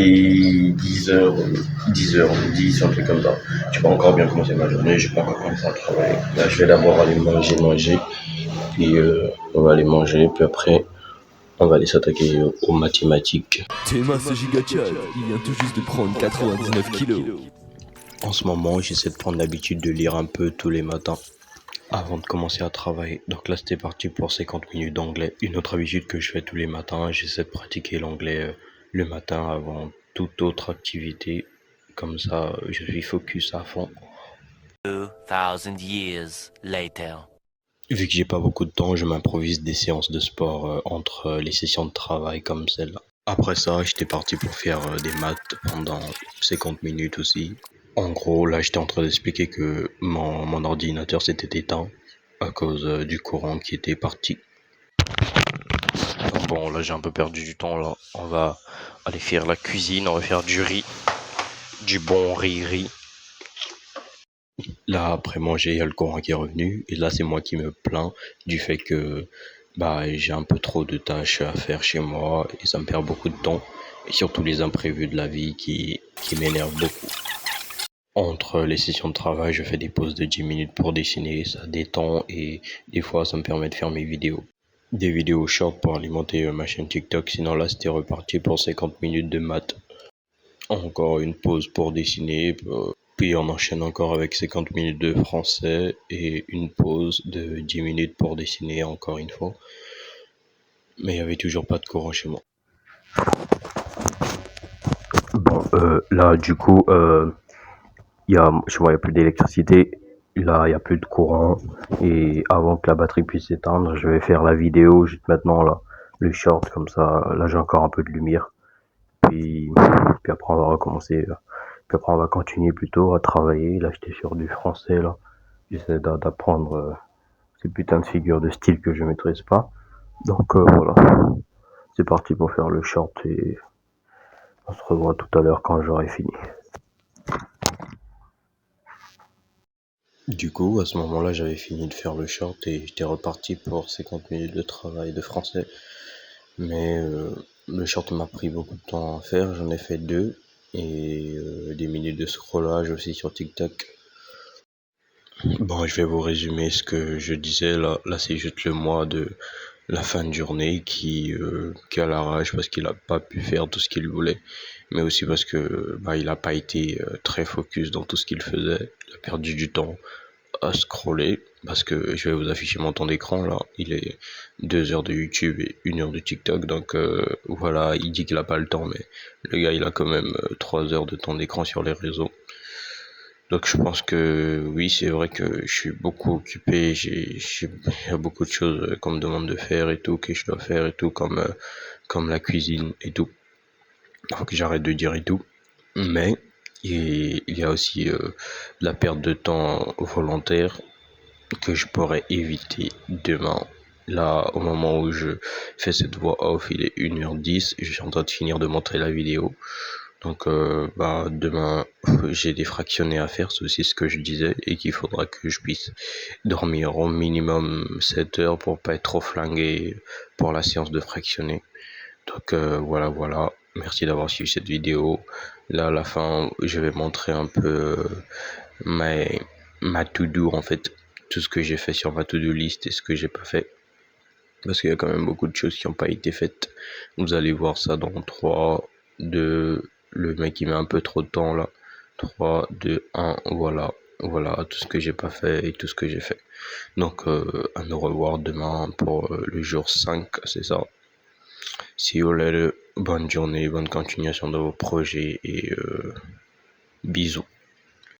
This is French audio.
Et 10h, un truc comme ça. J'ai pas encore bien commencé ma journée, j'ai pas encore commencé à travailler. Là, je vais d'abord aller manger, puis on va aller manger, puis après, on va aller s'attaquer aux mathématiques. Théma ce gigachad, il vient tout juste de prendre 99 kilos. En ce moment, j'essaie de prendre l'habitude de lire un peu tous les matins avant de commencer à travailler. Donc là, c'était parti pour 50 minutes d'anglais. Une autre habitude que je fais tous les matins, j'essaie de pratiquer l'anglais le matin avant toute autre activité. Comme ça, je suis focus à fond. 2000 years later. Vu que j'ai pas beaucoup de temps, je m'improvise des séances de sport entre les sessions de travail comme celle-là. Après ça, j'étais parti pour faire des maths pendant 50 minutes aussi. En gros, là, j'étais en train d'expliquer que mon ordinateur s'était éteint à cause du courant qui était parti. Bon, là, j'ai un peu perdu du temps, là. On va aller faire la cuisine, on va faire du riz. Du bon riz. Là, après manger, il y a le courant qui est revenu. Et là, c'est moi qui me plains du fait que j'ai un peu trop de tâches à faire chez moi et ça me perd beaucoup de temps. Et surtout les imprévus de la vie qui m'énervent beaucoup. Entre les sessions de travail, je fais des pauses de 10 minutes pour dessiner, ça détend et des fois ça me permet de faire mes vidéos. Des vidéos short pour alimenter ma chaîne TikTok, sinon là c'était reparti pour 50 minutes de maths. Encore une pause pour dessiner, puis on enchaîne encore avec 50 minutes de français et une pause de 10 minutes pour dessiner encore une fois. Mais il n'y avait toujours pas de courant chez moi. Bon, là du coup, chez moi il n'y a plus d'électricité, là il n'y a plus de courant, et avant que la batterie puisse s'éteindre, je vais faire la vidéo juste maintenant là, le short comme ça, là j'ai encore un peu de lumière, puis après on va recommencer, puis après on va continuer plutôt à travailler, là j'étais sur du français là, j'essaie d'apprendre ces putains de figures de style que je maîtrise pas, donc voilà, c'est parti pour faire le short et on se revoit tout à l'heure quand j'aurai fini. Du coup, à ce moment-là, j'avais fini de faire le short et j'étais reparti pour 50 minutes de travail de français. Mais le short m'a pris beaucoup de temps à faire, j'en ai fait 2 et des minutes de scrollage aussi sur TikTok. Bon, je vais vous résumer ce que je disais là. Là, c'est juste le mois de la fin de journée qui a la rage parce qu'il a pas pu faire tout ce qu'il voulait, mais aussi parce que il a pas été très focus dans tout ce qu'il faisait. Il a perdu du temps à scroller parce que je vais vous afficher mon temps d'écran là, il est 2 heures de YouTube et 1 heure de TikTok, donc voilà, il dit qu'il a pas le temps, mais le gars il a quand même 3 heures de temps d'écran sur les réseaux. Donc je pense que oui, c'est vrai que je suis beaucoup occupé, il y a beaucoup de choses qu'on me demande de faire et tout, que je dois faire et tout, comme la cuisine et tout. Donc j'arrête de dire et tout, mais il y a aussi la perte de temps volontaire que je pourrais éviter demain. Là, au moment où je fais cette voix off, il est 1h10, je suis en train de finir de montrer la vidéo. Donc demain, j'ai des fractionnés à faire, c'est aussi ce que je disais, et qu'il faudra que je puisse dormir au minimum 7 heures pour pas être trop flingué pour la séance de fractionnés. Donc voilà. Merci d'avoir suivi cette vidéo. Là, à la fin, je vais montrer un peu ma to-do, en fait. Tout ce que j'ai fait sur ma to-do list et ce que j'ai pas fait. Parce qu'il y a quand même beaucoup de choses qui n'ont pas été faites. Vous allez voir ça dans 3, 2, le mec il met un peu trop de temps là. 3, 2, 1, voilà. Voilà tout ce que j'ai pas fait et tout ce que j'ai fait. Donc à nous revoir demain pour le jour 5, c'est ça. See you later, bonne journée, bonne continuation de vos projets et bisous.